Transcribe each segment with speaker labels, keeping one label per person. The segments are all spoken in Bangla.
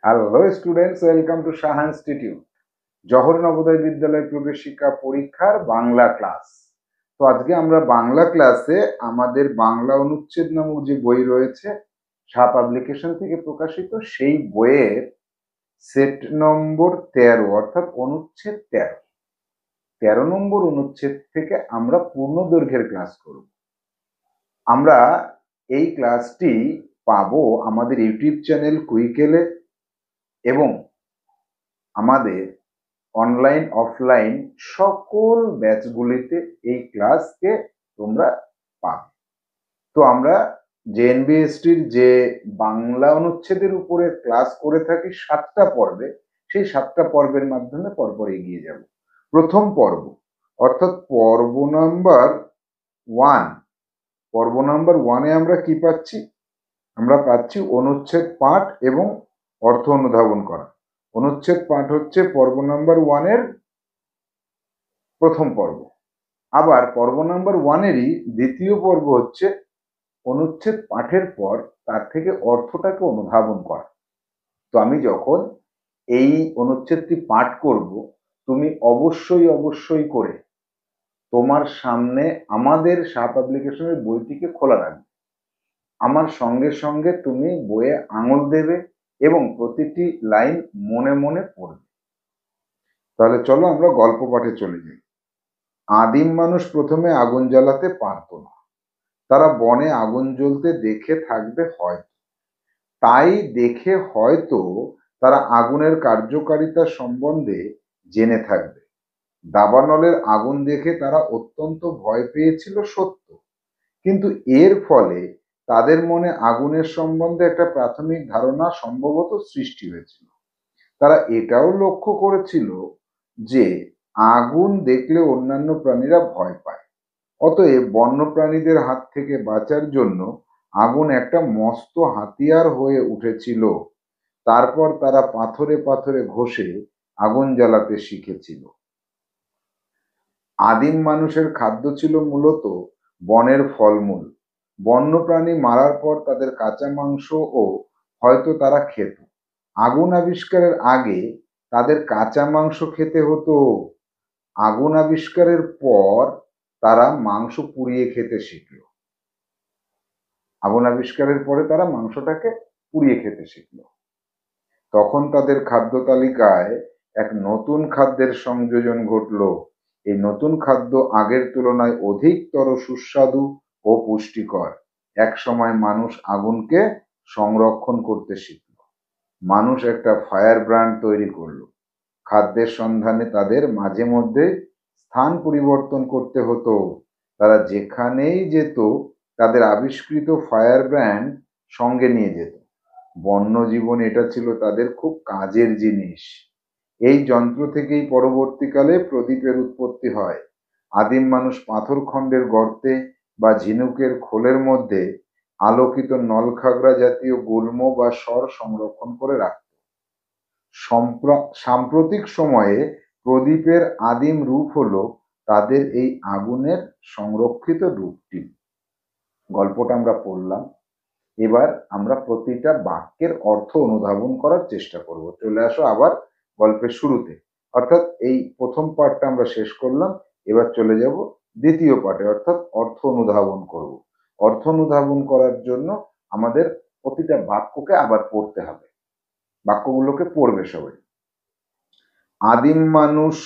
Speaker 1: Hello students, welcome to Saha institute. Jawahar Navodaya বিদ্যালয় প্রবেশিকা পরীক্ষার বাংলা ক্লাস। তো আজকে আমরা বাংলা ক্লাসে আমাদের বাংলা অনুচ্ছেদ নামক যে বই রয়েছে, সাহা পাবলিকেশন থেকে প্রকাশিত, সেই বইয়ের সেট নম্বর 13 অর্থাৎ অনুচ্ছেদ 13 নম্বর অনুচ্ছেদ থেকে আমরা পূর্ণদৈর্ঘ্যের ক্লাস করব। আমরা এই ক্লাসটি পাবো আমাদের ইউটিউব চ্যানেল কুইকেলে এবং আমাদের অনলাইন অফলাইন সকল ব্যাচগুলিতে এই ক্লাসকে তোমরা পাবে। তো আমরা জেএনবিএসটির যে বাংলা অনুচ্ছেদের উপরে ক্লাস করে থাকি 7টা পর্বে, সেই 7টা পর্বের মাধ্যমে পরপর এগিয়ে যাব। প্রথম পর্ব অর্থাৎ পর্ব নাম্বার 1, পর্ব নাম্বার 1-এ আমরা কি পাচ্ছি? আমরা পাচ্ছি অনুচ্ছেদ পাঠ এবং অর্থ অনুধাবন করা। অনুচ্ছেদ পাঠ হচ্ছে পর্ব নাম্বার 1-এর প্রথম পর্ব। আবার পর্ব নাম্বার 1-এরই দ্বিতীয় পর্ব হচ্ছে অনুচ্ছেদ পাঠের পর তার থেকে অর্থটাকে অনুধাবন করা। তো আমি যখন এই অনুচ্ছেদটি পাঠ করব, তুমি অবশ্যই করে তোমার সামনে আমাদের সাহা পাবলিকেশনের বইটিকে খোলা রাখবে। আমার সঙ্গে সঙ্গে তুমি বইয়ে আঙুল দেবে এবং প্রতিটি লাইন মনে মনে পড়বে। তাহলে চলো আমরা গল্প পাঠে চলে যাই। আদিম মানুষ প্রথমে আগুন জ্বালাতে পারতো না। তারা বনে আগুন জ্বলতে দেখে থাকবে হয়তো, তাই দেখে হয়তো তারা আগুনের কার্যকারিতা সম্বন্ধে জেনে থাকবে। দাবানলের আগুন দেখে তারা অত্যন্ত ভয় পেয়েছিল সত্য, কিন্তু এর ফলে তাদের মনে আগুনের সম্বন্ধে একটা প্রাথমিক ধারণা সম্ভবত সৃষ্টি হয়েছিল। তারা এটাও লক্ষ্য করেছিল যে আগুন দেখলে অন্যান্য প্রাণীরা ভয় পায়, অতএব বন্যপ্রাণীদের হাত থেকে বাঁচার জন্য আগুন একটা মস্ত হাতিয়ার হয়ে উঠেছিল। তারপর তারা পাথরে পাথরে ঘষে আগুন জ্বালাতে শিখেছিল। আদিম মানুষের খাদ্য ছিল মূলত বনের ফলমূল। বন্যপ্রাণী মারার পর তাদের কাঁচা মাংস ও হয়তো তারা খেত। আগুন আবিষ্কারের আগে তাদের কাঁচা মাংস খেতে হতো। আগুন আবিষ্কারের পর তারা মাংস পুড়িয়ে খেতে শিখল। আগুন আবিষ্কারের পরে তারা মাংসটাকে পুড়িয়ে খেতে শিখল। তখন তাদের খাদ্য তালিকায় এক নতুন খাদ্যের সংযোজন ঘটল। এই নতুন খাদ্য আগের তুলনায় অধিকতর সুস্বাদু ও পুষ্টিকর। এক সময় মানুষ আগুনকে সংরক্ষণ করতে শিখল। মানুষ একটা ফায়ার ব্র্যান্ড তৈরি করলো। খাদ্যের সন্ধানে তাদের মাঝে মধ্যে স্থান পরিবর্তন করতে হতো। তারা যেখানেই যেত তাদের আবিষ্কৃত ফায়ার ব্র্যান্ড সঙ্গে নিয়ে যেত। বন্য জীবন এটা ছিল তাদের খুব কাজের জিনিস। এই যন্ত্র থেকেই পরবর্তীকালে প্রদীপের উৎপত্তি হয়। আদিম মানুষ পাথরখণ্ডের গর্তে বা ঝিনুকের খোলের মধ্যে আলোকিত নলখাগড়া জাতীয় গুল্ম বা স্বর সংরক্ষণ করে রাখত। সাম্প্রতিক সময়ে প্রদীপের আদিম রূপ হলো তাদের এই আগুনের সংরক্ষিত রূপটি। গল্পটা আমরা পড়লাম, এবার আমরা প্রতিটা বাক্যের অর্থ অনুধাবন করার চেষ্টা করব। চলে আসো আবার গল্পের শুরুতে, অর্থাৎ এই প্রথম পার্টটা আমরা শেষ করলাম, এবার চলে যাব দ্বিতীয় পার্টে, অর্থাৎ অর্থ অনুধাবন করব। অর্থ অনুধাবন করার জন্য আমাদের প্রতিটা বাক্যকে আবার পড়তে হবে। বাক্যগুলোকে পড়বে সবাই। আদিম মানুষ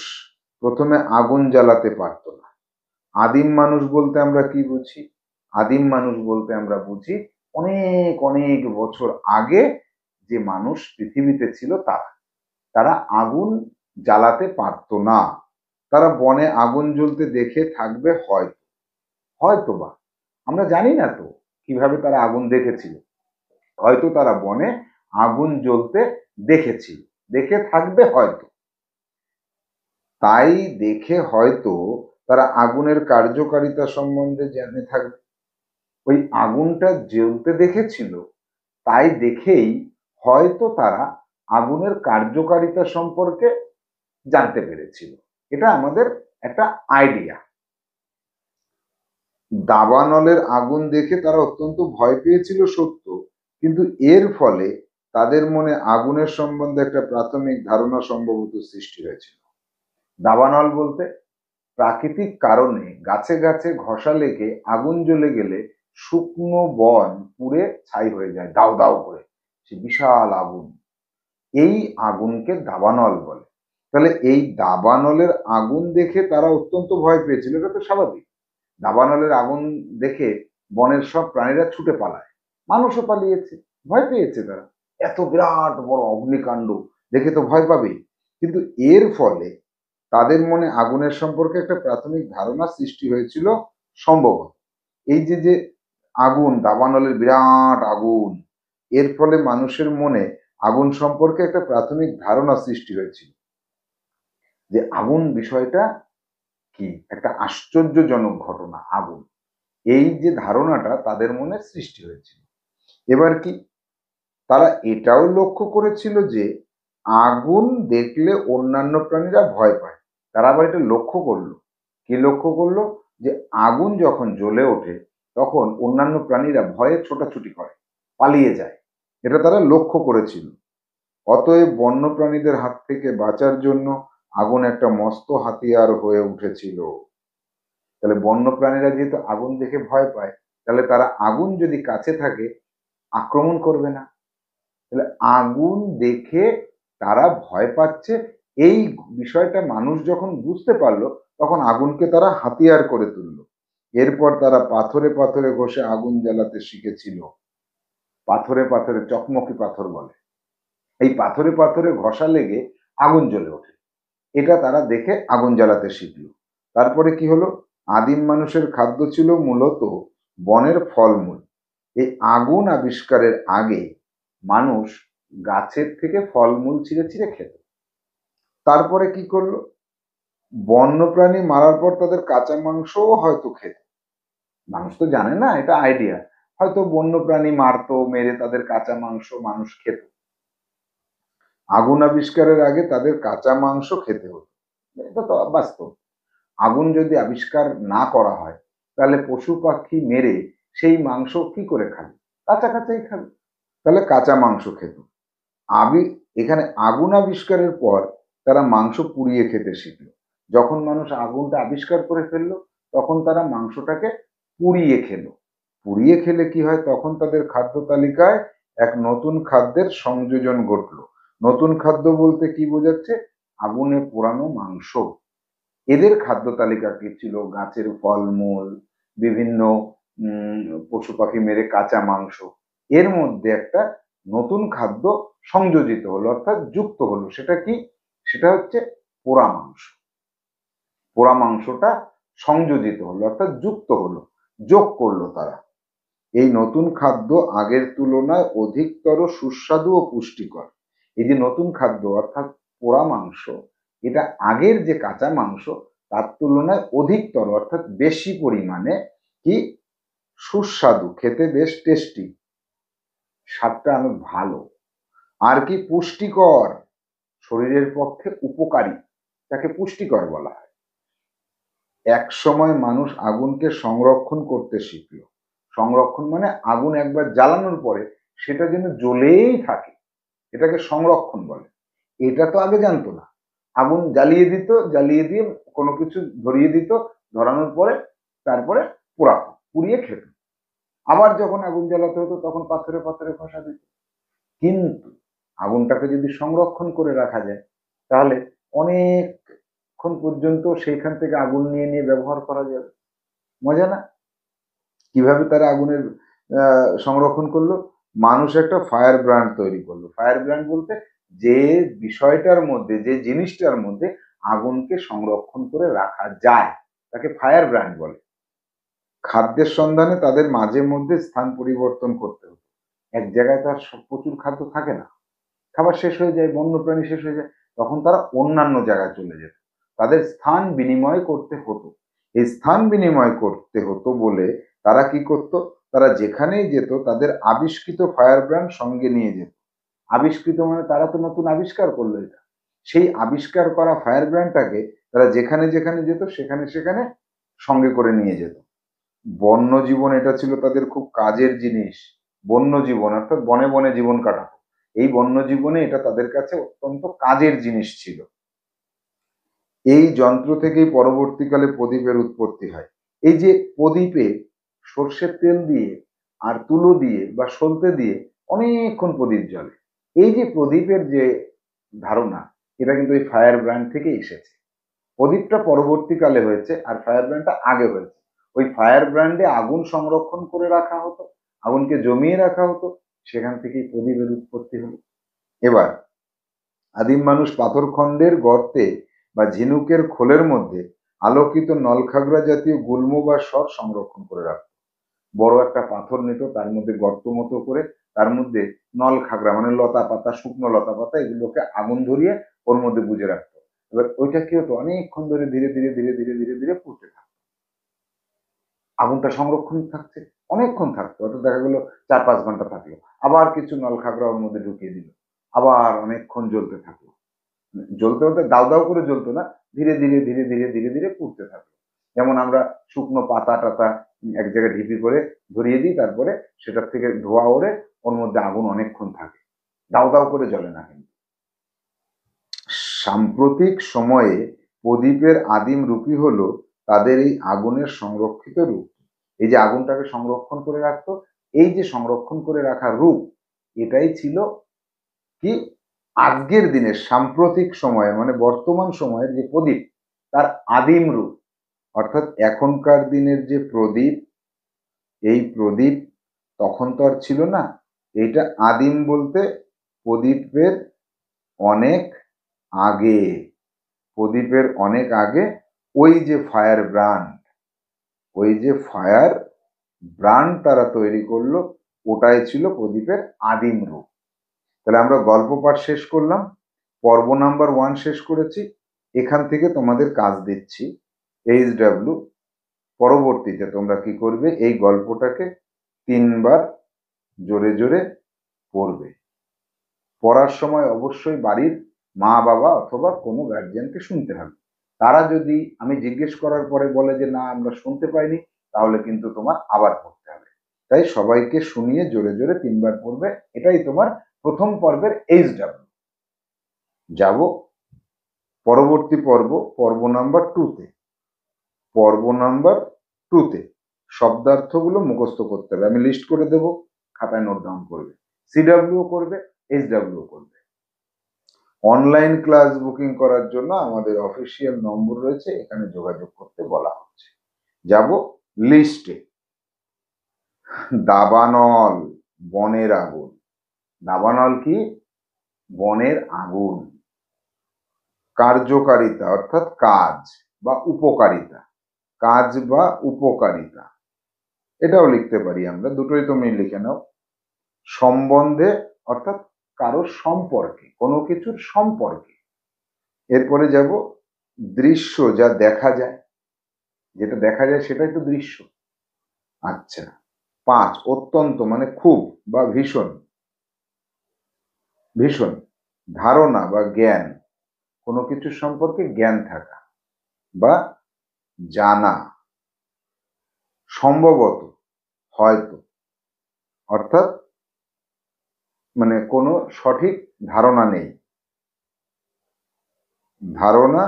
Speaker 1: প্রথমে আগুন জ্বালাতে পারতো না। আদিম মানুষ বলতে আমরা কি বুঝি? আদিম মানুষ বলতে আমরা বুঝি অনেক অনেক বছর আগে যে মানুষ পৃথিবীতে ছিল তারা। তারা আগুন জ্বালাতে পারতো না। তারা বনে আগুন জ্বলতে দেখে থাকবে হয়তো, হয়তো বা, আমরা জানি না তো কিভাবে তারা আগুন দেখেছিল। হয়তো তারা বনে আগুন জ্বলতে দেখেছিল, দেখে থাকবে হয়তো। তাই দেখে হয়তো তারা আগুনের কার্যকারিতা সম্বন্ধে জেনে থাকবে। ওই আগুনটা জ্বলতে দেখেছিল, তাই দেখেই হয়তো তারা আগুনের কার্যকারিতা সম্পর্কে জানতে পেরেছিল। এটা আমাদের একটা আইডিয়া। দাবানলের আগুন দেখে তারা অত্যন্ত ভয় পেয়েছিল সত্য, কিন্তু এর ফলে তাদের মনে আগুনের সম্বন্ধে একটা প্রাথমিক ধারণা সম্ভবত সৃষ্টি হয়েছিল। দাবানল বলতে প্রাকৃতিক কারণে গাছে গাছে ঘষা লেগে আগুন জ্বলে গেলে শুকনো বন পুড়ে ছাই হয়ে যায় দাউ দাউ করে, সে বিশাল আগুন। এই আগুনকে দাবানল বলে। তাহলে এই দাবানলের আগুন দেখে তারা অত্যন্ত ভয় পেয়েছিল, এটা তো স্বাভাবিক। দাবানলের আগুন দেখে বনের সব প্রাণীরা ছুটে পালায়, মানুষও পালিয়েছে, ভয় পেয়েছে তারা। এত বিরাট বড় অগ্নিকাণ্ড দেখে তো ভয় পাবেই। কিন্তু এর ফলে তাদের মনে আগুনের সম্পর্কে একটা প্রাথমিক ধারণা সৃষ্টি হয়েছিল সম্ভবত। এই যে যে আগুন, দাবানলের বিরাট আগুন, এর ফলে মানুষের মনে আগুন সম্পর্কে একটা প্রাথমিক ধারণা সৃষ্টি হয়েছিল যে আগুন বিষয়টা কি, একটা আশ্চর্যজনক ঘটনা আগুন। এই যে ধারণাটা তাদের মনে সৃষ্টি হয়েছিল। এবার কি তারা এটাও লক্ষ্য করেছিল যে আগুন দেখলে অন্যান্য প্রাণীরা ভয় পায়। তারা আবার এটা লক্ষ্য করলো, কি লক্ষ্য করলো, যে আগুন যখন জ্বলে ওঠে তখন অন্যান্য প্রাণীরা ভয়ে ছোটাছুটি করে, পালিয়ে যায়। এটা তারা লক্ষ্য করেছিল। অতএব বন্য প্রাণীদের হাত থেকে বাঁচার জন্য আগুন একটা মস্ত হাতিয়ার হয়ে উঠেছিল। তাহলে বন্য প্রাণীরা যেহেতু আগুন দেখে ভয় পায়, তাহলে তারা আগুন যদি কাছে থাকে আক্রমণ করবে না। তাহলে আগুন দেখে তারা ভয় পাচ্ছে, এই বিষয়টা মানুষ যখন বুঝতে পারলো তখন আগুনকে তারা হাতিয়ার করে তুললো। এরপর তারা পাথরে পাথরে ঘষে আগুন জ্বালাতে শিখেছিল। পাথরে পাথরে, চকমকি পাথর বলে, এই পাথরে পাথরে ঘষা লেগে আগুন জ্বলে ওঠে, এটা তারা দেখে আগুন জ্বালাতে শিখলো। তারপরে কি হলো, আদিম মানুষের খাদ্য ছিল মূলত বনের ফলমূল। এই আগুন আবিষ্কারের আগে মানুষ গাছের থেকে ফলমূল ছিঁড়ে ছিঁড়ে খেত। তারপরে কি করলো, বন্যপ্রাণী মারার পর তাদের কাঁচা মাংসও হয়তো খেত। মানুষ তো জানে না, এটা আইডিয়া, হয়তো বন্যপ্রাণী মারতো, মেরে তাদের কাঁচা মাংস মানুষ খেত। আগুন আবিষ্কারের আগে তাদের কাঁচা মাংস খেতে হতো, এটা তো বাস্তব। আগুন যদি আবিষ্কার না করা হয় তাহলে পশু পাখি মেরে সেই মাংস কি করে খাবে, কাঁচা কাঁচাই খাবে, তাহলে কাঁচা মাংস খেত। আবি এখানে আগুন আবিষ্কারের পর তারা মাংস পুড়িয়ে খেতে শিখলো। যখন মানুষ আগুনটা আবিষ্কার করে ফেললো তখন তারা মাংসটাকে পুড়িয়ে খেলো। পুড়িয়ে খেলে কি হয়, তখন তাদের খাদ্য তালিকায় এক নতুন খাদ্যের সংযোজন ঘটলো। নতুন খাদ্য বলতে কি বোঝাচ্ছে, আগুনে পোড়ানো মাংস। এদের খাদ্য তালিকা কি ছিল, গাছের ফলমূল, বিভিন্ন পশু পাখি মেরে কাঁচা মাংস। এর মধ্যে একটা নতুন খাদ্য সংযোজিত হলো, অর্থাৎ যুক্ত হলো। সেটা কি, সেটা হচ্ছে পোড়া মাংস। পোড়া মাংসটা সংযোজিত হলো, অর্থাৎ যুক্ত হলো, যোগ করলো তারা। এই নতুন খাদ্য আগের তুলনায় অধিকতর সুস্বাদু ও পুষ্টিকর। এই যে নতুন খাদ্য অর্থাৎ পোড়া মাংস, এটা আগের যে কাঁচা মাংস তার তুলনায় অধিকতর অর্থাৎ বেশি পরিমাণে কি সুস্বাদু, খেতে বেশ টেস্টি, স্বাদটা অনেক ভালো। আর কি পুষ্টিকর, শরীরের পক্ষে উপকারী, তাকে পুষ্টিকর বলা হয়। এক সময় মানুষ আগুনকে সংরক্ষণ করতে শিখলো। সংরক্ষণ মানে আগুন একবার জ্বালানোর পরে সেটা যেন জ্বলেই থাকে, এটাকে সংরক্ষণ বলে। এটা তো আগে জানতো না। আগুন জ্বালিয়ে দিত, জ্বালিয়ে দিয়ে কোনো কিছু ধরিয়ে দিত, ধরানোর পরে তারপরে পোড়াতো, পুড়িয়ে খেত। আবার যখন আগুন জ্বালাতে হতো তখন পাথরে পাথরে ঘষা দিত। কিন্তু আগুনটাকে যদি সংরক্ষণ করে রাখা যায় তাহলে অনেকক্ষণ পর্যন্ত সেইখান থেকে আগুন নিয়ে নিয়ে ব্যবহার করা যাবে। মজা না? কিভাবে তারা আগুনের সংরক্ষণ করলো, মানুষ একটা ফায়ার ব্র্যান্ড তৈরি করলো। ফায়ার ব্র্যান্ড বলতে যে বিষয়টার মধ্যে, যে জিনিসটার মধ্যে আগুনকে সংরক্ষণ করে রাখা যায় তাকে ফায়ার ব্র্যান্ড বলে। খাদ্যের সন্ধানে তাদের মাঝে মধ্যে স্থান পরিবর্তন করতে হতো। এক জায়গায় তার প্রচুর খাদ্য থাকে না, খাবার শেষ হয়ে যায়, বন্যপ্রাণী শেষ হয়ে যায়, তখন তারা অন্যান্য জায়গায় চলে যেত, তাদের স্থান বিনিময় করতে হতো। এই স্থান বিনিময় করতে হতো বলে তারা কি করত, তারা যেখানেই যেত তাদের আবিষ্কৃত ফায়ার ব্র্যান্ড সঙ্গে নিয়ে যেত। আবিষ্কৃত মানে তারা তো নতুন আবিষ্কার করলো এটা, সেই আবিষ্কার করা ফায়ার ব্র্যান্ডটাকে তারা যেখানে যেখানে যেত সেখানে সেখানে সঙ্গে করে নিয়ে যেত। বন্য জীবন এটা ছিল তাদের খুব কাজের জিনিস। বন্য জীবন অর্থাৎ বনে বনে জীবন কাটাতো। এই বন্যজীবনে এটা তাদের কাছে অত্যন্ত কাজের জিনিস ছিল। এই যন্ত্র থেকেই পরবর্তীকালে প্রদীপের উৎপত্তি হয়। এই যে প্রদীপে সর্ষের তেল দিয়ে আর তুলো দিয়ে বা সলতে দিয়ে অনেকক্ষণ প্রদীপ জ্বলে। এই যে প্রদীপের যে ধারণা, এটা কিন্তু এই ফায়ার ব্র্যান্ড থেকে এসেছে। প্রদীপটা পরবর্তীকালে হয়েছে আর ফায়ার ব্র্যান্ডটা আগে হয়েছে। ওই ফায়ার ব্র্যান্ডে আগুন সংরক্ষণ করে রাখা হতো, আগুনকে জমিয়ে রাখা হতো, সেখান থেকেই প্রদীপের উৎপত্তি হলো। এবার আদিম মানুষ পাথরখণ্ডের গর্তে বা ঝিনুকের খোলের মধ্যে আলোকিত নলখাগড়া জাতীয় গুল্ম বা স্বর সংরক্ষণ করে রাখত। বড় একটা পাথর নিত, তার মধ্যে গর্ত মতো করে, তার মধ্যে নলখাগড়া মানে লতা পাতা, শুকনো লতা পাতা, এগুলোকে আগুন ধরিয়ে ওর মধ্যে গুজে রাখতো। এবার ওইটা কি হতো, অনেকক্ষণ ধরে ধীরে ধীরে ধীরে ধীরে ধীরে ধীরে পুড়তে থাকতো। আগুনটা সংরক্ষণ থাকছে, অনেকক্ষণ থাকতো, অর্থাৎ দেখা গেলো 4-5 ঘন্টা থাকলো, আবার কিছু নলখাগড়া ওর মধ্যে ঢুকিয়ে দিল, আবার অনেকক্ষণ জ্বলতে থাকলো। জ্বলতে হতে দাউ দাউ করে জ্বলতো না, ধীরে ধীরে ধীরে ধীরে ধীরে ধীরে পুড়তে থাকলো। যেমন আমরা শুকনো পাতা টাতা এক জায়গায় ঢিপি করে ধরিয়ে দিই, তারপরে সেটার থেকে ধোঁয়া ওড়ে, ওর মধ্যে আগুন অনেকক্ষণ থাকে, দাউ দাউ করে জ্বলে না। কিন্তু সাম্প্রতিক সময়ে প্রদীপের আদিম রূপই হলো তাদের এই আগুনের সংরক্ষিত রূপ। এই যে আগুনটাকে সংরক্ষণ করে রাখতো, এই যে সংরক্ষণ করে রাখার রূপ, এটাই ছিল কি আজকের দিনের সাম্প্রতিক সময়ে মানে বর্তমান সময়ের যে প্রদীপ, তার আদিম রূপ। অর্থাৎ এখনকার দিনের যে প্রদীপ, এই প্রদীপ তখন তো আর ছিল না। এইটা আদিম বলতে প্রদীপের অনেক আগে, প্রদীপের অনেক আগে ওই যে ফায়ার ব্র্যান্ড, ওই যে ফায়ার ব্র্যান্ড তারা তৈরি করলো, ওটাই ছিল প্রদীপের আদিম রূপ। তাহলে আমরা গল্প পাঠ শেষ করলাম, পর্ব নাম্বার 1 শেষ করেছি। এখান থেকে তোমাদের কাজ দিচ্ছি, HW পরবর্তীতে তোমরা কি করবে, এই গল্পটাকে 3বার জোরে জোরে পড়বে। পড়ার সময় অবশ্যই বাড়ির মা বাবা অথবা কোনো গার্জিয়ানকে শুনতে হবে। তারা যদি আমি জিজ্ঞেস করার পরে বলে যে না আমরা শুনতে পাইনি, তাহলে কিন্তু তোমার আবার পড়তে হবে। তাই সবাইকে শুনিয়ে জোরে জোরে 3বার পড়বে। এটাই তোমার প্রথম পর্বের HW। যাব পরবর্তী পর্ব, পর্ব নাম্বার 2তে। পর্ব নাম্বার 2তে শব্দার্থগুলো মুখস্থ করতে হবে, আমি লিস্ট করে দেব, খাতায় নোট ডাউন করবে। CW করবে, HW করবে। অনলাইন ক্লাস বুকিং করার জন্য আমাদের অফিসিয়াল নম্বর রয়েছে, এখানে যোগাযোগ করতে বলা হচ্ছে। যাব লিস্টে। দাবানল, বনের আগুন। দাবানল কি? বনের আগুন। কার্যকারিতা অর্থাৎ কাজ বা উপকারিতা, কাজ বা উপকারিতা, এটাও লিখতে পারি আমরা, দুটোই তুমি লিখে নাও। সম্বন্ধে অর্থাৎ কারোর সম্পর্কে, কোনো কিছুর সম্পর্কে। এরপরে যাব দৃশ্য, যা দেখা যায়, যেটা দেখা যায় সেটাই তো দৃশ্য। আচ্ছা 5 অত্যন্ত মানে খুব বা ভীষণ, ভীষণ। ধারণা বা জ্ঞান, কোনো কিছু সম্পর্কে জ্ঞান থাকা বা জানা। সম্ভবত, হয়তো, অর্থাৎ মানে কোনো সঠিক ধারণা নেই, ধারণা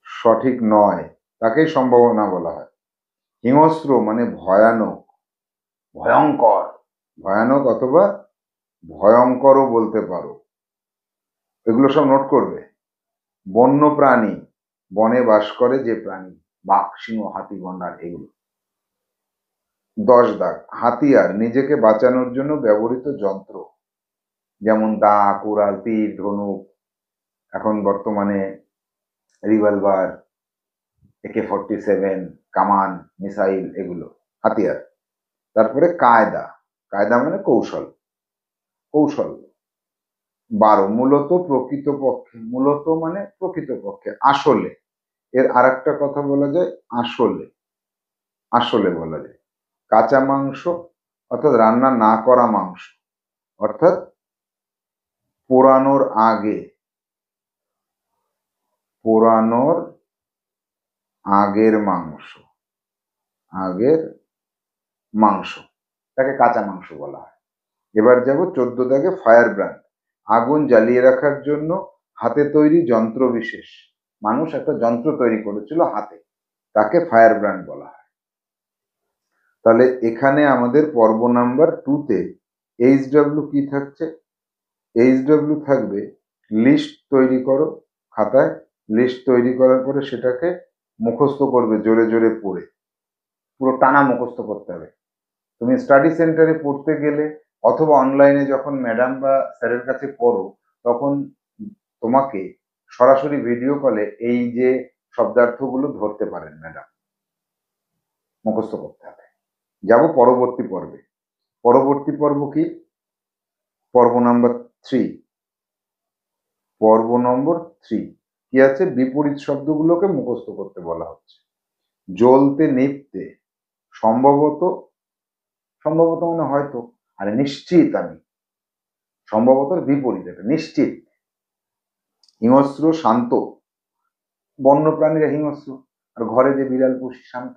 Speaker 1: সঠিক নয়, তাকেই সম্ভাবনা বলা হয়। হিংস্র মানে ভয়ানক, ভয়ঙ্কর, ভয়ানক অথবা ভয়ঙ্করও বলতে পারো, এগুলো সব নোট করবে। বন্য প্রাণী, বনে বাস করে যে প্রাণী, বাঘ, সিংহ, হাতি, গন্ডার, এগুলো। 10 দাগ হাতিয়ার, নিজেকে বাঁচানোর জন্য ব্যবহৃত যন্ত্র, যেমন দা, কুড়াল, তীর, ধনুক, এখন বর্তমানে রিভলভার, AK-47, কামান, মিসাইল, এগুলো হাতিয়ার। তারপরে কায়দা, কায়দা মানে কৌশল, কৌশল। 12 মূলত, প্রকৃতপক্ষে, মূলত মানে প্রকৃতপক্ষে, আসলে। এর আর একটা কথা বলা যায় আসলে, আসলে বলা যায়। কাঁচা মাংস অর্থাৎ রান্না না করা মাংস, অর্থাৎ পোড়ানোর আগে, পোড়ানোর আগের মাংস, আগের মাংস, তাকে কাঁচা মাংস বলা হয়। এবার যাব 14 দাগে ফায়ার ব্র্যান্ড, আগুন জ্বালিয়ে রাখার জন্য হাতে তৈরি যন্ত্র বিশেষ। মানুষ একটা যন্ত্র তৈরি করেছিল হাতে, তাকে ফায়ার ব্র্যান্ড বলা হয়। তাহলে এখানে আমাদের পর্ব নাম্বার 2-তে HW কি থাকছে? HW থাকবে লিস্ট তৈরি করো। খাতায় লিস্ট তৈরি করার পরে সেটাকে মুখস্থ করবে জোরে জোরে পড়ে, পুরো টানা মুখস্থ করতে হবে। তুমি স্টাডি সেন্টারে পড়তে গেলে অথবা অনলাইনে যখন ম্যাডাম বা স্যারের কাছে পড়ো, তখন তোমাকে সরাসরি ভিডিও কলে এই যে শব্দার্থগুলো ধরতে পারেন ম্যাডাম, মুখস্থ করতে হবে। যাব পরবর্তী পর্বে। পরবর্তী পর্ব কি? পর্ব নাম্বার 3। পর্ব নম্বর 3 কি আছে? বিপরীত শব্দগুলোকে মুখস্থ করতে বলা হচ্ছে। জ্বলতে নিভতে, সম্ভবত, সম্ভবত মানে হয়তো, আরে নিশ্চিত, আমি সম্ভবত বিপরীত, এটা নিশ্চিত। হিংস্র শান্ত, বন্যপ্রাণীরা হিংস্র, আর ঘরে যে বিড়াল পুষি শান্ত।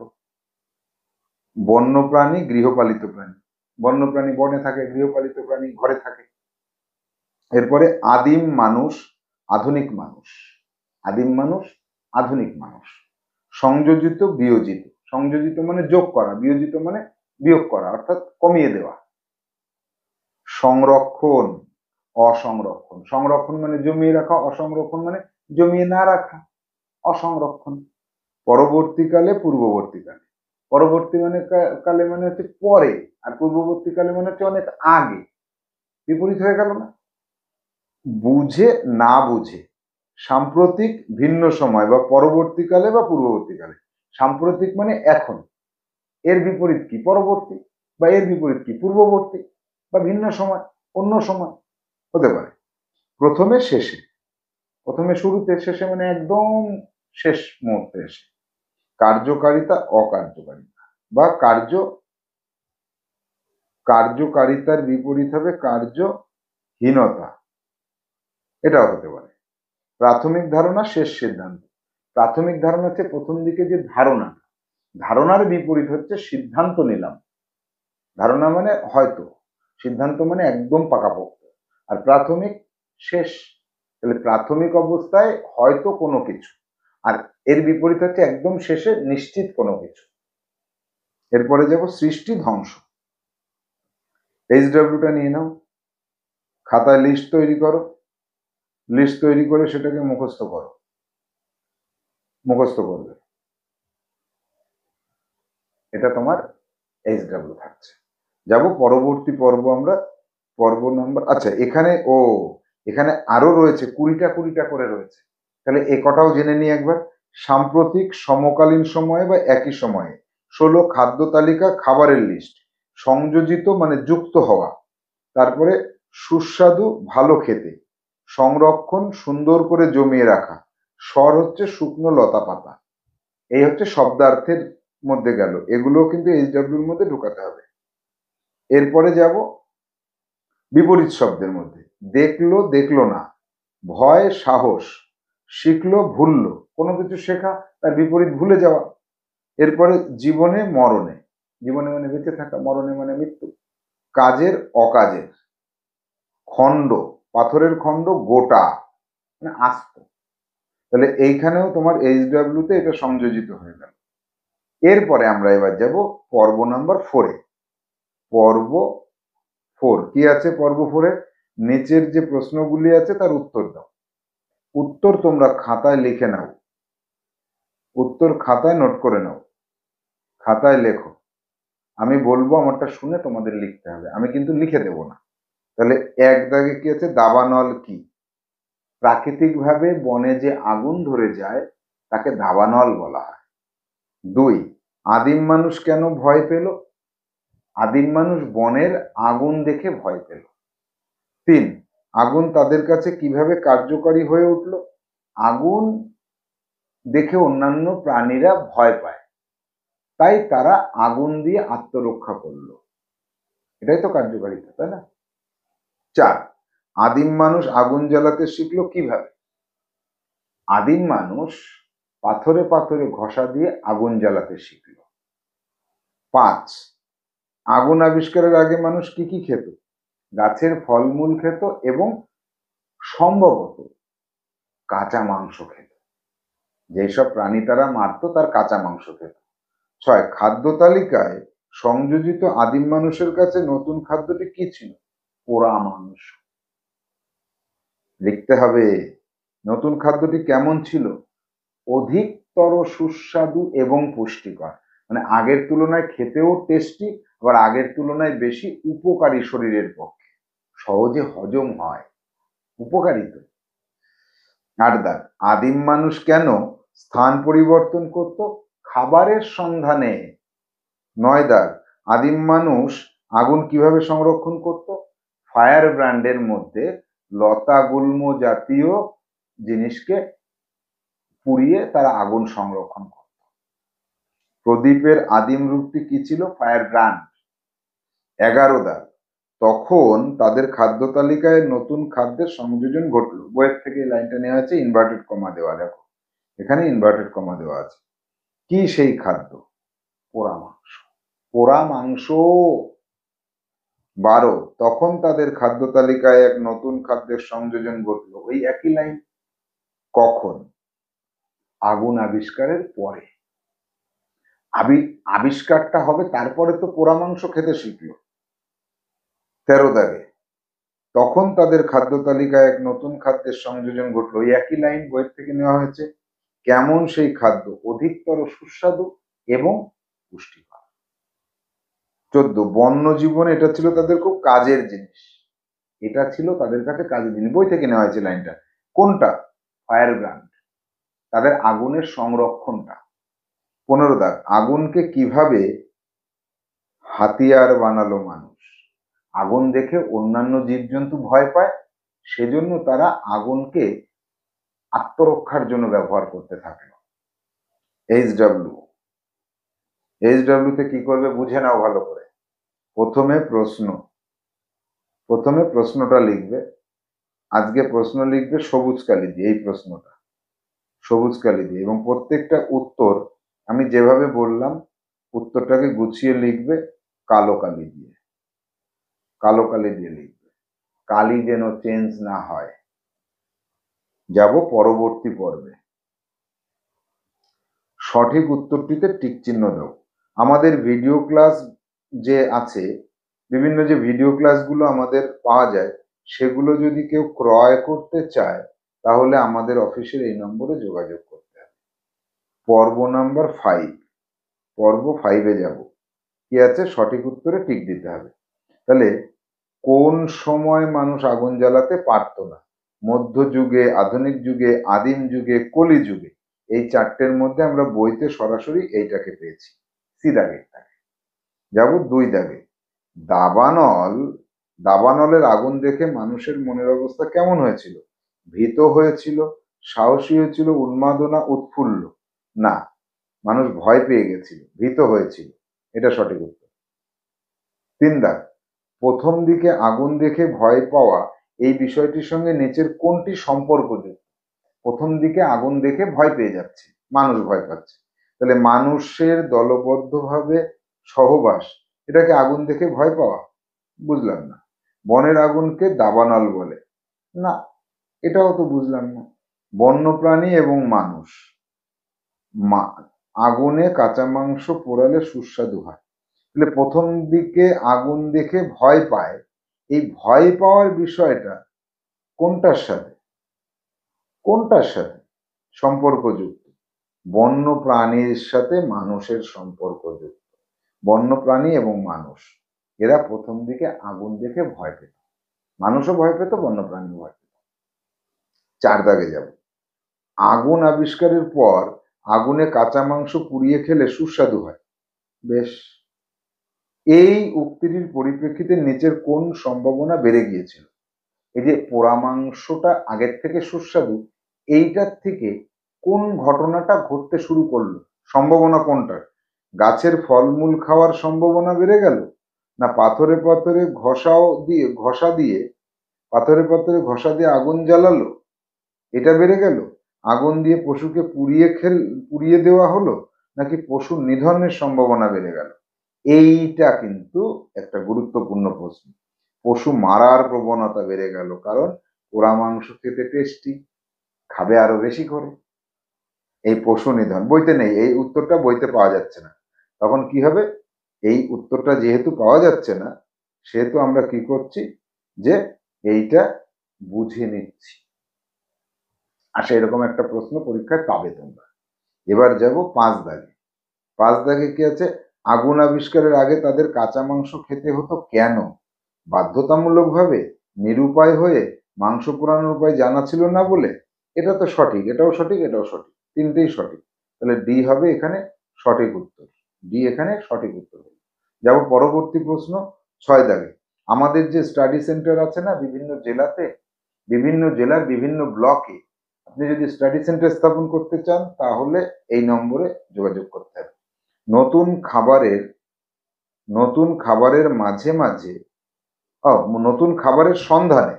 Speaker 1: বন্যপ্রাণী গৃহপালিত প্রাণী, বন্যপ্রাণী বনে থাকে, গৃহপালিত প্রাণী ঘরে থাকে। এরপরে আদিম মানুষ আধুনিক মানুষ, আদিম মানুষ আধুনিক মানুষ। সংযোজিত বিয়োজিত, সংযোজিত মানে যোগ করা, বিয়োজিত মানে বিয়োগ করা, অর্থাৎ কমিয়ে দেওয়া। সংরক্ষণ অসংরক্ষণ, সংরক্ষণ মানে জমিয়ে রাখা, অসংরক্ষণ মানে জমিয়ে না রাখা, অসংরক্ষণ। পরবর্তীকালে পূর্ববর্তীকালে, পরবর্তী মানে কালে মানে হচ্ছে পরে, আর পূর্ববর্তীকালে মানে হচ্ছে অনেক আগে। বিপরীত হয়ে গেল না? বুঝে না বুঝে, সাম্প্রতিক ভিন্ন সময় বা পরবর্তীকালে বা পূর্ববর্তীকালে। সাম্প্রতিক মানে এখন, এর বিপরীত কি? পরবর্তী, বা এর বিপরীত কি? পূর্ববর্তী, বা ভিন্ন সময়, অন্য সময় হতে পারে। প্রথমে শেষে, প্রথমে শুরুতে, শেষে মানে একদম শেষ মুহূর্তে এসে। কার্যকারিতা অকার্যকারিতা, বা কার্যকারিতার বিপরীত হবে কার্যহীনতা, এটাও হতে পারে। প্রাথমিক ধারণা শেষ সিদ্ধান্ত, প্রাথমিক ধারণা হচ্ছে প্রথম দিকে যে ধারণা, ধারণার বিপরীত হচ্ছে সিদ্ধান্ত নিলাম। ধারণা মানে হয়তো, সিদ্ধান্ত মানে একদম পাকাপোক্ত, আর প্রাথমিক শেষ। তাহলে প্রাথমিক অবস্থায় হয়তো কোনো কিছু, আর এর বিপরীত হচ্ছে একদম শেষে নিশ্চিত কোনো কিছু। এরপরে যাব সৃষ্টি ধ্বংস। HW-টা নিয়ে নাও, খাতায় লিস্ট তৈরি করো, লিস্ট তৈরি করে সেটাকে মুখস্থ করো, মুখস্থ করবে। এটা তোমার HW থাকছে। যাব পরবর্তী পর্ব আমরা, পর্ব নাম্বার, আচ্ছা এখানে এখানে আরো রয়েছে 20টা করে রয়েছে। তাহলে এ কটাও জেনে নিই একবার। সাম্প্রতিক, সমকালীন সময়ে বা একই সময়ে। 16 খাদ্য তালিকা, খাবারের লিস্ট। সংযোজিত মানে যুক্ত হওয়া। তারপরে সুস্বাদু, ভালো খেতে। সংরক্ষণ, সুন্দর করে জমিয়ে রাখা। স্বর হচ্ছে শুকনো লতা পাতা। এই হচ্ছে শব্দার্থের মধ্যে গেল, এগুলো কিন্তু HW-র মধ্যে ঢুকাতে হবে। এরপরে যাব বিপরীত শব্দের মধ্যে। দেখলো, দেখলো না। ভয়, সাহস। শিখলো, ভুললো, কোনো কিছু শেখা, তার বিপরীত ভুলে যাওয়া। এরপরে জীবনে, মরণে। জীবনে মানে বেঁচে থাকা, মরণে মানে মৃত্যু। কাজের, অকাজের। খণ্ড, পাথরের খণ্ড, গোটা মানে আস্ত। তাহলে এইখানেও তোমার HW-তে এটা সংযোজিত হয়ে গেল। এরপরে আমরা এবার যাব পর্ব নাম্বার 4-এ। পর্ব 4 কি আছে? পর্ব 4-এ নিচের যে প্রশ্নগুলি আছে তার উত্তর দাও। উত্তর তোমরা খাতায় লিখে নাও, উত্তর খাতায় নোট করে নাও, খাতায় লেখো। আমি বলবো, আমারটা শুনে তোমাদের লিখতে হবে, আমি কিন্তু লিখে দেব না। তাহলে 1 দাগে কি আছে? দাবানল কি? প্রাকৃতিকভাবে বনে যে আগুন ধরে যায় তাকে দাবানল বলা হয়। 2, আদিম মানুষ কেন ভয় পেল? আদিম মানুষ বনের আগুন দেখে ভয় পেল। 3, আগুন তাদের কাছে কিভাবে কার্যকরী হয়ে উঠল? আগুন দেখে অন্যান্য প্রাণীরা ভয় পায়, তাই তারা আগুন দিয়ে আত্মরক্ষা করলো। এটাই তো কার্যকারিতা, তাই না? 4, আদিম মানুষ আগুন জ্বালাতে শিখলো কিভাবে? আদিম মানুষ পাথরে পাথরে ঘষা দিয়ে আগুন জ্বালাতে শিখলো। 5, আগুন আবিষ্কারের আগে মানুষ কি কি খেত? গাছের ফলমূল খেত এবং সম্ভবত কাঁচা মাংস খেত। যেসব প্রাণী তারা মারত তার কাঁচা মাংস খেত। 6, খাদ্য তালিকায় সংযোজিত আদিম মানুষের কাছে নতুন খাদ্যটি কি ছিল? পোড়া মাংস। লিখতে হবে নতুন খাদ্যটি কেমন ছিল? অধিকতর সুস্বাদু এবং পুষ্টিকর। মানে আগের তুলনায় খেতেও টেস্টি, আবার আগের তুলনায় বেশি উপকারী শরীরের পক্ষে, সহজে হজম হয়, উপকারী তো। 8 দাগ, আদিম মানুষ কেন স্থান পরিবর্তন করত? খাবারের সন্ধানে। 9 দাগ, আদিম মানুষ আগুন কিভাবে সংরক্ষণ করত? ফায়ার ব্র্যান্ডের মধ্যে লতা গুল্ম জাতীয় জিনিসকে পুড়িয়ে তারা আগুন সংরক্ষণ করত। প্রদীপের আদিম রূপটি কি ছিল? Fire brand. 11 দাগ, তখন তাদের খাদ্য তালিকায় নতুন খাদ্যের সংযোজন ঘটলো। বইয়ের থেকে এই লাইনটা নেওয়া আছে, ইনভার্টেড কমা দেওয়া, দেখো এখানে ইনভার্টেড কমা দেওয়া আছে। কি সেই খাদ্য? পোড়া মাংস। পোড়া মাংস। 12, তখন তাদের খাদ্য তালিকায় এক নতুন খাদ্যের সংযোজন ঘটলো। ওই একই লাইন। কখন? আগুন আবিষ্কারের পরে। আবিষ্কারটা হবে তারপরে তো পোড়া মাংস খেতে শিখলো। 13 দাগে, তখন তাদের খাদ্য তালিকায় এক নতুন খাদ্যের সংযোজন ঘটলো। ওই একই লাইন বইয়ের থেকে নেওয়া হয়েছে। কেমন সেই খাদ্য? অধিকতর সুস্বাদু এবং পুষ্টিকর। 14, বন্য জীবন এটা ছিল তাদের খুব কাজের জিনিস। এটা ছিল তাদের কাছে কাজের জিনিস, বই থেকে নেওয়া হয়েছে লাইনটা। কোনটা? ফায়ার ব্র্যান্ড, তাদের আগুনের সংরক্ষণটা। 15 দাগ, আগুনকে কিভাবে হাতিয়ার বানালো মানুষ? আগুন দেখে অন্যান্য জীবজন্তু ভয় পায়, সেজন্য তারা আগুনকে আত্মরক্ষার জন্য ব্যবহার করতে থাকলো। এইচডব্লিউ তে কি করবে বুঝে নাও ভালো করে। প্রথমে প্রশ্নটা লিখবে। আজকে প্রশ্ন লিখবে সবুজ কালি দিয়ে, এই প্রশ্নটা সবুজ কালি দিয়ে, এবং প্রত্যেকটা উত্তর আমি যেভাবে বললাম উত্তরটাকে গুছিয়ে লিখবে কালো কালি দিয়ে, কালো কালি দিয়ে লিখবে, কালি যেন চেঞ্জ না হয়। যাব পরবর্তী পর্বে। সঠিক উত্তরটিতে টিক চিহ্ন দাও। আমাদের ভিডিও ক্লাস যে আছে, বিভিন্ন যে ভিডিও ক্লাসগুলো আমাদের পাওয়া যায়, সেগুলো যদি কেউ ক্রয় করতে চায় তাহলে আমাদের অফিসের এই নম্বরে যোগাযোগ করতে হবে। পর্ব নাম্বার 5, পর্ব 5-এ যাব। কি আছে? সঠিক উত্তরে টিক দিতে হবে। তাহলে কোন সময় মানুষ আগুন জ্বালাতে পারতো না? মধ্যযুগে, আধুনিক যুগে, আদিম যুগে, কলি যুগে। এই চারটের মধ্যে আমরা বইতে সরাসরি এইটাকে পেয়েছি। সি দাগে যাব। 2 দাগে, দাবানলের আগুন দেখে মানুষের মনের অবস্থা কেমন হয়েছিল? ভীত হয়েছিল, সাহসী হয়েছিল, উন্মাদনা, উৎফুল্ল? না, মানুষ ভয় পেয়ে গেছিল, ভীত হয়েছিল, এটা সঠিক উত্তর। 3 দাগ, প্রথম দিকে আগুন দেখে ভয় পাওয়া এই বিষয়টির সঙ্গে নিচের কোনটি সম্পর্কযুক্ত? প্রথম দিকে আগুন দেখে ভয় পেয়ে যাচ্ছে, মানুষ ভয় পাচ্ছে, তাহলে মানুষের দলবদ্ধভাবে সহবাস, এটাকে আগুন দেখে ভয় পাওয়া? বুঝলাম না। বনের আগুনকে দাবানল বলে? না, এটাও তো বুঝলাম না। বন্যপ্রাণী এবং মানুষ, আগুনে কাঁচা মাংস পোড়ালে সুস্বাদু হয়, তাহলে প্রথম দিকে আগুন দেখে ভয় পায়, এই ভয় পাওয়ার বিষয়টা কোনটার সাথে সম্পর্কযুক্ত? বন্য প্রাণীর সাথে মানুষের সম্পর্কযুক্ত। বন্যপ্রাণী এবং মানুষ, এরা প্রথম দিকে আগুন দেখে ভয় পেত, মানুষও ভয় পেত, বন্যপ্রাণীও ভয় পেত। 4 দাগে যাব। আগুন আবিষ্কারের পর আগুনে কাঁচা মাংস পুড়িয়ে খেলে সুস্বাদু হয়। বেশ, এই উক্তিটির পরিপ্রেক্ষিতে নিচের কোন সম্ভাবনা বেড়ে গিয়েছিল? এই যে পোড়া মাংসটা আগের থেকে সুস্বাদু, এইটার থেকে কোন ঘটনাটা ঘটতে শুরু করলো? সম্ভাবনা কোনটার? গাছের ফলমূল খাওয়ার সম্ভাবনা বেড়ে গেল, না পাথরে পাথরে ঘষা দিয়ে আগুন জ্বালালো, এটা বেড়ে গেল, আগুন দিয়ে পশুকে পুড়িয়ে দেওয়া হলো, নাকি পশুর নিধনের সম্ভাবনা বেড়ে গেল? এইটা কিন্তু একটা গুরুত্বপূর্ণ প্রশ্ন। পশু মারার প্রবণতা বেড়ে গেল, কারণ পোড়া মাংস খেতে টেস্টি, খাবে আরো বেশি করে। এই পশু নিধন বইতে নেই, এই উত্তরটা বইতে পাওয়া যাচ্ছে না। তখন কি হবে, এই উত্তরটা যেহেতু পাওয়া যাচ্ছে না, সেহেতু আমরা কি করছি, যে এইটা বুঝে নিচ্ছি। আচ্ছা, এরকম একটা প্রশ্ন পরীক্ষায় পাবে তোমরা। এবার যাব 5 দাগে। 5 দাগে কি আছে, আগুন আবিষ্কারের আগে তাদের কাঁচা মাংস খেতে হতো কেন? বাধ্যতামূলক ভাবে, নিরুপায় হয়ে, মাংস পোড়ানোর উপায় জানা ছিল না বলে। এটা তো সঠিক, এটাও সঠিক, এটাও সঠিক, তিনটেই সঠিক। তাহলে ডি হবে এখানে সঠিক উত্তর। ডি এখানে সঠিক উত্তর হবে। যাব পরবর্তী প্রশ্ন 6 দাগে। আমাদের যে স্টাডি সেন্টার আছে না বিভিন্ন জেলাতে, বিভিন্ন জেলার বিভিন্ন ব্লকে, আপনি যদি স্টাডি সেন্টার স্থাপন করতে চান তাহলে এই নম্বরে যোগাযোগ করতে হবে। নতুন খাবারের মাঝে মাঝে নতুন খাবারের সন্ধানে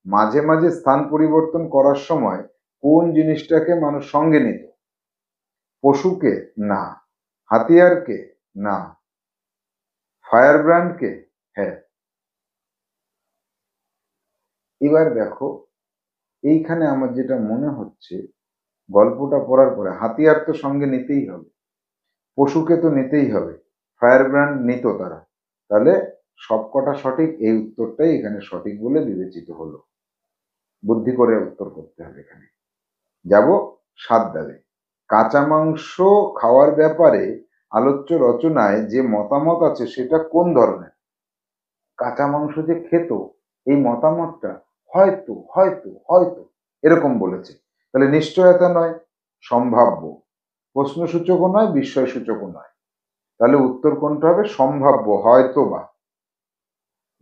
Speaker 1: মাঝে মাঝে স্থান পরিবর্তন করার সময় কোন জিনিসটাকে মানুষ সঙ্গে নিত? পশুকে? না। হাতিয়ারকে? না। ফায়ার ব্র্যান্ডকে? হ্যাঁ। এবার দেখো, এইখানে আমার যেটা মনে হচ্ছে, গল্পটা পড়ার পরে হাতিয়ার তো সঙ্গে নিতেই হবে, পশুকে তো নিতেই হবে, ফায়ার ব্র্যান্ড নিত তারা, তাহলে সবকটা সঠিক, এই উত্তরটাই এখানে সঠিক বলে বিবেচিত হলো। বুদ্ধি করে উত্তর করতে হবে এখানে। যাব 7 দাগে। কাঁচা মাংস খাওয়ার ব্যাপারে আলোচ্য রচনায় যে মতামত আছে সেটা কোন ধরনের? কাঁচা মাংস যে খেত, এই মতামতটা হয়তো হয়তো হয়তো এরকম বলেছে, তাহলে নিশ্চয়তা নয়, সম্ভাব্য। প্রশ্নসূচকও নয়, বিস্ময়সূচকও নয়। তাহলে উত্তর কোনটা হবে? সম্ভাব্য, হয়তো বা,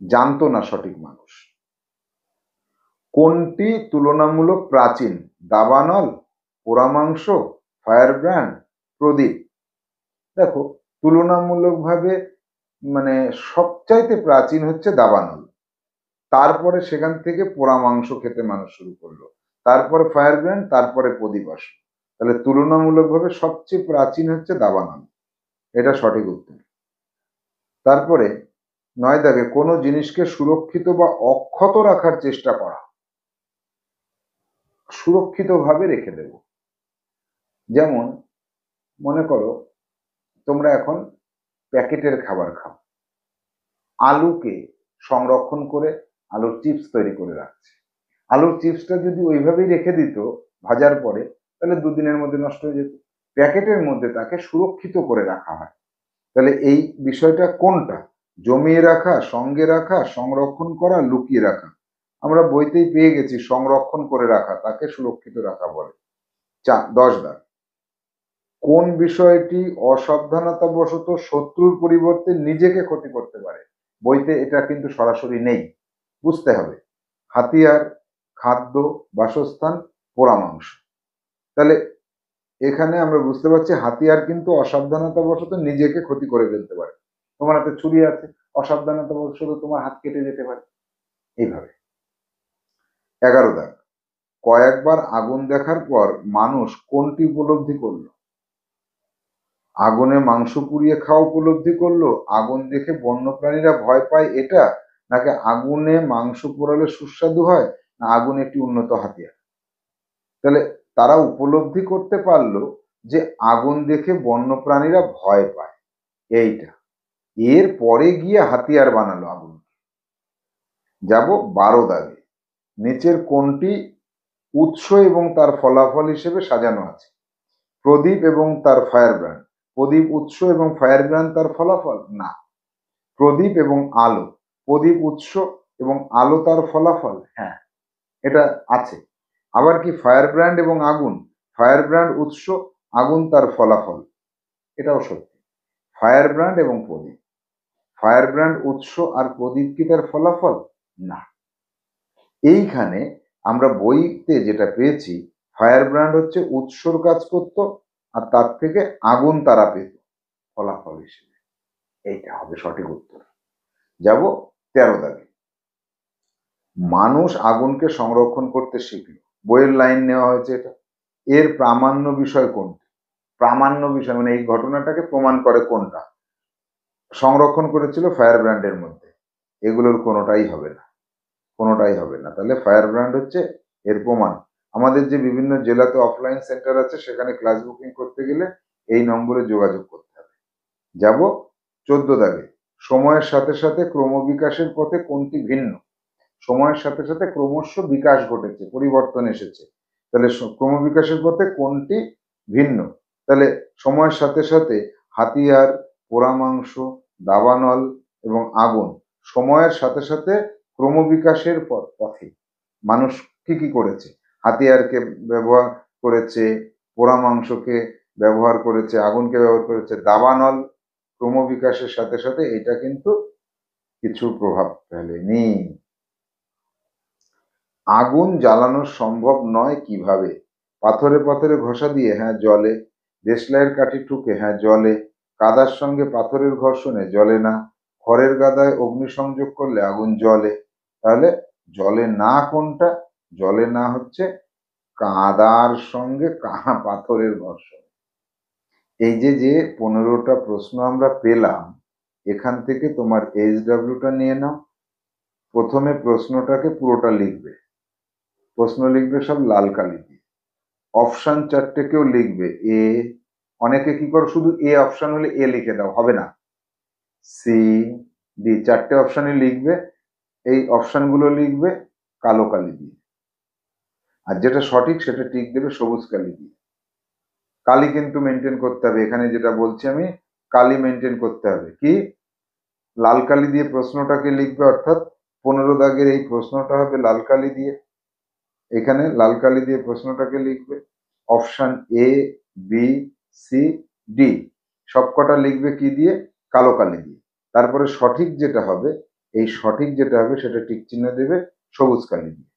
Speaker 1: জানতো না সঠিক মানুষ। কোনটি তুলনামূলক প্রাচীন? দাবানল, পোড়া মাংস, ফায়ার ব্র্যান্ড, প্রদীপ। দেখো, তুলনামূলকভাবে মানে সবচাইতে প্রাচীন হচ্ছে দাবানল, তারপরে সেখান থেকে পোড়া মাংস খেতে মানুষ শুরু করলো, তারপরে ফায়ার ব্র্যান্ড, তারপরে প্রদীপ আসলো। তাহলে তুলনামূলকভাবে সবচেয়ে প্রাচীন হচ্ছে দাবানল, এটা সঠিক উত্তর। তারপরে 9 দাগে, কোনো জিনিসকে সুরক্ষিত বা অক্ষত রাখার চেষ্টা করা। সুরক্ষিতভাবে রেখে দেব, যেমন মনে করো তোমরা এখন প্যাকেটের খাবার খাও, আলুকে সংরক্ষণ করে আলুর চিপস তৈরি করে রাখছে। আলুর চিপসটা যদি ওইভাবেই রেখে দিত ভাজার পরে, তাহলে 2 দিনের মধ্যে নষ্ট হয়ে যেত। প্যাকেটের মধ্যে তাকে সুরক্ষিত করে রাখা হয়। তাহলে এই বিষয়টা কোনটা? জমিয়ে রাখা, সঙ্গে রাখা, সংরক্ষণ করা, লুকিয়ে রাখা। আমরা বইতেই পেয়ে গেছি সংরক্ষণ করে রাখা, তাকে সুরক্ষিত রাখা বলে। 10 দাগ। কোন বিষয়টি অসাবধানতাবশত শত্রুর পরিবর্তে নিজেকে ক্ষতি করতে পারে? বইতে এটা কিন্তু সরাসরি নেই, বুঝতে হবে। হাতিয়ার, খাদ্য, বাসস্থান, পোড়া মাংস। তাহলে এখানে আমরা বুঝতে পারছি হাতিয়ার কিন্তু অসাবধানতাবশত নিজেকে ক্ষতি করে ফেলতে পারে। তোমার হাতে ছুরি আছে, অসাবধানতাবশত তোমার হাত কেটে যেতে পারে, এইভাবে। 11 দাগ। কয়েকবার আগুন দেখার পর মানুষ কোনটি উপলব্ধি করলো? আগুনে মাংস পুড়িয়ে খাওয়া উপলব্ধি করলো, আগুন দেখে বন্যপ্রাণীরা ভয় পায় এটা, নাকি আগুনে মাংস পোড়ালে সুস্বাদু হয়, না আগুন একটি উন্নত হাতিয়ার? তাহলে তারা উপলব্ধি করতে পারলো যে আগুন দেখে বন্যপ্রাণীরা ভয় পায়, এইটা। এর পরে গিয়ে হাতিয়ার বানালো আগুন। যাব 12 দাগে। নিচের কোনটি উৎস এবং তার ফলাফল হিসেবে সাজানো আছে? প্রদীপ এবং তার ফায়ার ব্র্যান্ড। প্রদীপ উৎস এবং ফায়ার ব্র্যান্ড তার ফলাফল? না। প্রদীপ এবং আলো, প্রদীপ উৎস এবং আলো তার ফলাফল? হ্যাঁ, এটা আছে। আবার কি ফায়ার ব্র্যান্ড এবং আগুন, ফায়ার ব্র্যান্ড উৎস, আগুন তার ফলাফল, এটাও সত্যি। ফায়ার ব্র্যান্ড এবং প্রদীপ, ফায়ার ব্র্যান্ড উৎস আর প্রদীপ কি তার ফলাফল? না। এইখানে আমরা বইতে যেটা পেয়েছি, ফায়ার ব্র্যান্ড হচ্ছে উৎসর কাজ করত, আর তার থেকে আগুন তারা পেত ফলাফল হিসেবে। এইটা হবে সঠিক উত্তর। যাব 13 দাগে। মানুষ আগুনকে সংরক্ষণ করতে শিখল, বইয়ের লাইন নেওয়া হয়েছে এটা। এর প্রামাণ্য বিষয় কোনটি? প্রামাণ্য বিষয় মানে এই ঘটনাটাকে প্রমাণ করে কোনটা? সংরক্ষণ করেছিল ফায়ার ব্র্যান্ডের মধ্যে। এগুলোর কোনোটাই হবে না, কোনোটাই হবে না। তাহলে ফায়ার ব্র্যান্ড হচ্ছে এর প্রমাণ। আমাদের যে বিভিন্ন জেলাতে অফলাইন সেন্টার আছে সেখানে ক্লাস বুকিং করতে গেলে এই নম্বরে যোগাযোগ করতে হবে। যাব 14 দাগে, সময়ের সাথে সাথে ক্রমবিকাশের পথে কোনটি ভিন্ন? সময়ের সাথে সাথে ক্রমশ বিকাশ ঘটেছে, পরিবর্তন এসেছে। তাহলে ক্রমবিকাশের পথে কোনটি ভিন্ন? তাহলে সময়ের সাথে সাথে হাতিয়ার, পোড়া মাংস, দাবানল এবং আগুন সময়ের সাথে সাথে ক্রমবিকাশের পথে মানুষ কি কি করেছে? হাতিয়ারকে ব্যবহার করেছে, পোড়া মাংসকে ব্যবহার করেছে, আগুনকে ব্যবহার করেছে। দাবানল ক্রমবিকাশের সাথে সাথে এটা কিন্তু কিছু প্রভাব ফেলেনি। আগুন জ্বালানো সম্ভব নয় কিভাবে? পাথরে পাথরে ঘষা দিয়ে, হ্যাঁ জ্বলে। দেশলাইয়ের কাঠি ঠুকে, হ্যাঁ জ্বলে। কাদার সঙ্গে পাথরের ঘর্ষণে জ্বলে না। খড়ের গাদায় অগ্নিসংযোগ করলে আগুন জ্বলে। তাহলে জ্বলে না কোনটা? জ্বলে না হচ্ছে কাদার সঙ্গে পাথরের ঘর্ষণ। এই যে যে 15টা প্রশ্ন আমরা পেলাম, এখান থেকে তোমার HWটা নিয়ে নাও। প্রথমে প্রশ্নটাকে পুরোটা লিখবে, প্রশ্ন লিখবে সব লাল কালি দিয়ে। অপশন 4টেকেও লিখবে। এ, অনেকে কি করো শুধু এ অপশন হলে এ লিখে দাও, হবে না। সি, ডি, 4টে অপশনই লিখবে। এই অপশনগুলো লিখবে কালো কালি দিয়ে, আর যেটা সঠিক সেটা টিক দেবে সবুজ কালি দিয়ে। কালি কিন্তু মেনটেন করতে হবে, এখানে যেটা বলছি আমি, কালি মেনটেন করতে হবে। কি? লাল কালি দিয়ে প্রশ্নটাকে লিখবে, অর্থাৎ 15 দাগের এই প্রশ্নটা হবে লাল কালি দিয়ে। এখানে লাল কালি দিয়ে প্রশ্নটাকে লিখবে। Option A, B, C, D সবকটা লিখবে কি দিয়ে? কালো কালি দিয়ে। তারপরে সঠিক যেটা হবে, এই সঠিক যেটা হবে সেটা টিক চিহ্ন দেবে সবুজ কালি দিয়ে,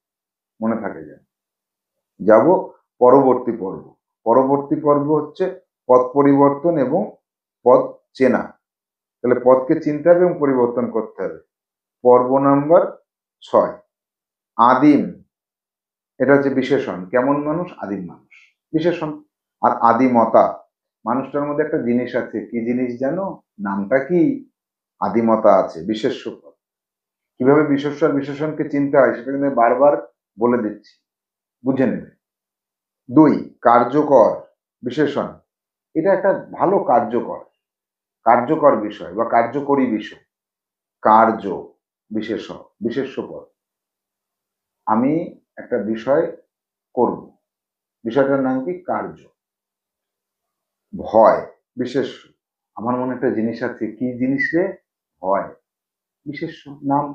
Speaker 1: মনে থাকে যায়। যাব পরবর্তী পর্ব। পরবর্তী পর্ব হচ্ছে পথ পরিবর্তন এবং পথ চেনা। তাহলে পথকে চিনতে হবে এবং পরিবর্তন করতে হবে। পর্ব নাম্বার 6, আদিম। এটা হচ্ছে বিশেষণ। কেমন মানুষ? আদিম মানুষ, বিশেষণ। আর আদিমতা, মানুষটার মধ্যে একটা জিনিস আছে। কি জিনিস জানো? নামটা কি? আদিমতা আছে, বিশেষ্য পদ। কিভাবে বিশেষ্য আর বিশেষণকে চিনতে হয় সেটা কিন্তু বারবার বলে দিচ্ছি, বুঝে নেবে। 2, কার্যকর বিশেষণ। এটা একটা ভালো কার্যকর, কার্যকর বিষয় বা কার্যকরী বিষয়। কার্য বিশেষ্য পদ। আমি একটা বিষয় করব, বিষয়টার নাম কি? কার্য। ভয় বিশেষ্য। আমার মনে একটা জিনিস আছে। কি জিনিস রে? ভয়, বিশেষ্য নাম।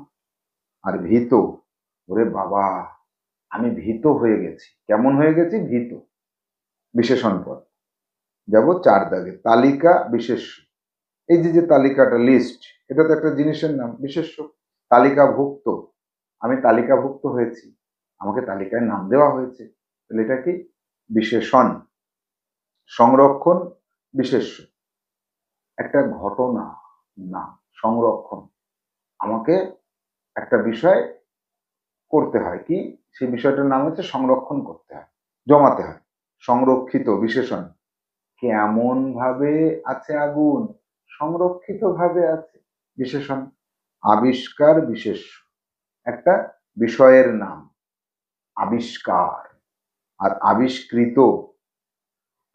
Speaker 1: আর ভীত, ওরে বাবা আমি ভীত হয়ে গেছি। কেমন হয়ে গেছি? ভীত, বিশেষণ পদ। যাব 4 দাগে, তালিকা বিশেষ্য। এই যে যে তালিকাটা, লিস্ট, এটা তো একটা জিনিসের নাম, বিশেষ্য। তালিকাভুক্ত, আমি তালিকাভুক্ত হয়েছি, আমাকে তালিকায় নাম দেওয়া হয়েছে, তাহলে এটা কি? বিশেষণ। সংরক্ষণ বিশেষ্য। একটা ঘটনা না, সংরক্ষণ। আমাকে একটা বিষয় করতে হয়, কি? সেই বিষয়টার নাম হচ্ছে সংরক্ষণ করতে হয়, জমাতে হয়। সংরক্ষিত বিশেষণ। কেমন ভাবে আছে আগুন? সংরক্ষিত ভাবে আছে, বিশেষণ। আবিষ্কার বিশেষ্য। একটা বিষয়ের নাম, আবিষ্কার। আর আবিষ্কৃত,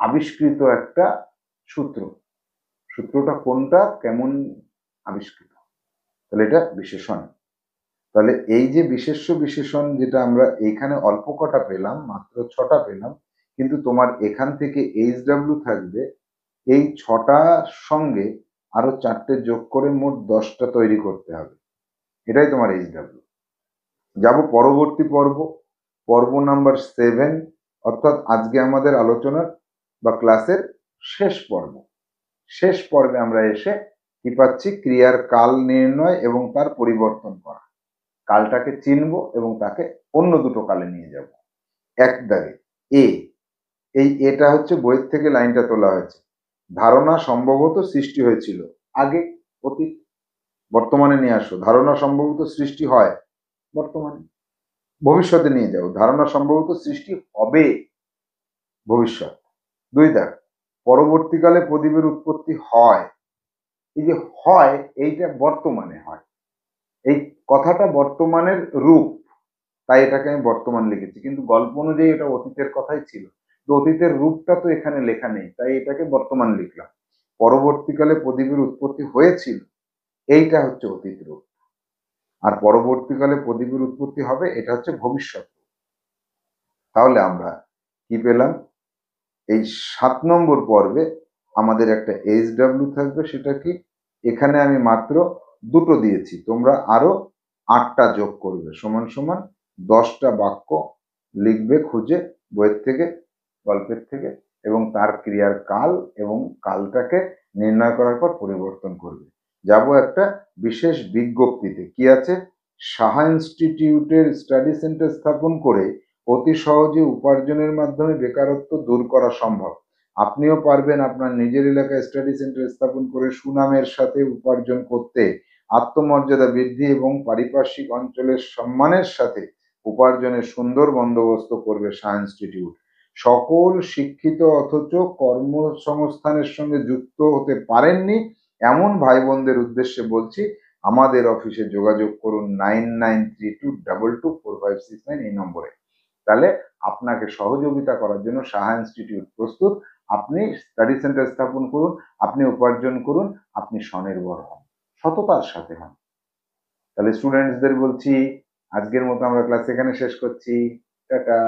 Speaker 1: আবিষ্কৃত একটা সূত্র। সূত্রটা কোনটা? কেমন আবিষ্কৃত, তাহলে এটা বিশেষণ। তাহলে এই যে বিশেষ্য বিশেষণ যেটা আমরা এইখানে অল্প কটা পেলাম, মাত্র 6টা পেলাম, কিন্তু তোমার এখান থেকে HW থাকবে এই 6টার সঙ্গে আরো 4টে যোগ করে মোট 10টা তৈরি করতে হবে। এটাই তোমার HW। যাব পরবর্তী পর্ব, পর্ব নাম্বার 7, অর্থাৎ আজকে আমাদের আলোচনার বা ক্লাসের শেষ পর্ব। শেষ পর্বে আমরা এসে কি পাচ্ছি? ক্রিয়ার কাল নির্ণয় এবং তার পরিবর্তন করা। কালটাকে চিনব এবং তাকে অন্য দুটো কালে নিয়ে যাব। 1 দাগে এ, এই এটা হচ্ছে বইয়ের থেকে লাইনটা তোলা হয়েছে। ধারণা সম্ভবত সৃষ্টি হয়েছিল আগে, অতীত। বর্তমানে নিয়ে আসো, ধারণা সম্ভবত সৃষ্টি হয় বর্তমানে। ভবিষ্যতে নিয়ে যাও, ধারণা সম্ভবত সৃষ্টি হবে ভবিষ্যৎ। 2 দাগ, পরবর্তীকালে প্রদীপের উৎপত্তি হয়। এই যে হয়, এইটা বর্তমানে হয়, এই কথাটা বর্তমানের রূপ, তাই এটাকে আমি বর্তমান লিখেছি, কিন্তু গল্প অনুযায়ী এটা অতীতের কথাই ছিল। তো অতীতের রূপটা তো এখানে লেখা নেই, তাই এটাকে বর্তমান লিখলাম। পরবর্তীকালে প্রদীপের উৎপত্তি হয়েছিল, এইটা হচ্ছে অতীত রূপ। আর পরবর্তীকালে প্রদীপের উৎপত্তি হবে, এটা হচ্ছে ভবিষ্যৎ। তাহলে আমরা কি পেলাম? এই 7 নম্বর পর্বে আমাদের একটা এইচডব্লিউ থাকবে, সেটা কি? এখানে আমি মাত্র দুটো দিয়েছি, তোমরা আরো 8টা যোগ করবে, সমান সমান 10টা বাক্য লিখবে খুঁজে বইয়ের থেকে, গল্পের থেকে, এবং তার ক্রিয়ার কাল এবং কালটাকে নির্ণয় করার পর পরিবর্তন করবে। যাব একটা বিশেষ বিজ্ঞপ্তিতে, কি আছে? সাহা ইনস্টিটিউটের স্টাডি সেন্টার স্থাপন করে অতি সহজে উপার্জনের মাধ্যমে বেকারত্ব দূর করা সম্ভব। আপনিও পারবেন আপনার নিজের এলাকায় স্টাডি সেন্টার স্থাপন করে সুনামের সাথে উপার্জন করতে। আত্মমর্যাদা বৃদ্ধি এবং পারিপার্শ্বিক অঞ্চলের সম্মানের সাথে উপার্জনের সুন্দর বন্দোবস্ত করবে সাহা ইনস্টিটিউট। সকল শিক্ষিত অথচ কর্মসংস্থানের সঙ্গে যুক্ত হতে পারেননি এমন ভাই বোনদের উদ্দেশ্যে বলছি, আমাদের অফিসে যোগাযোগ করুন 9932224569 এই নম্বরে। তাহলে আপনাকে সহযোগিতা করার জন্য সাহা ইনস্টিটিউট প্রস্তুত। আপনি স্টাডি সেন্টার স্থাপন করুন, আপনি উপার্জন করুন, আপনি স্বনির্ভর হন, সততার সাথে হন। তাহলে স্টুডেন্টসদের বলছি, আজকের মতো আমরা ক্লাস এখানে শেষ করছি। টাটা।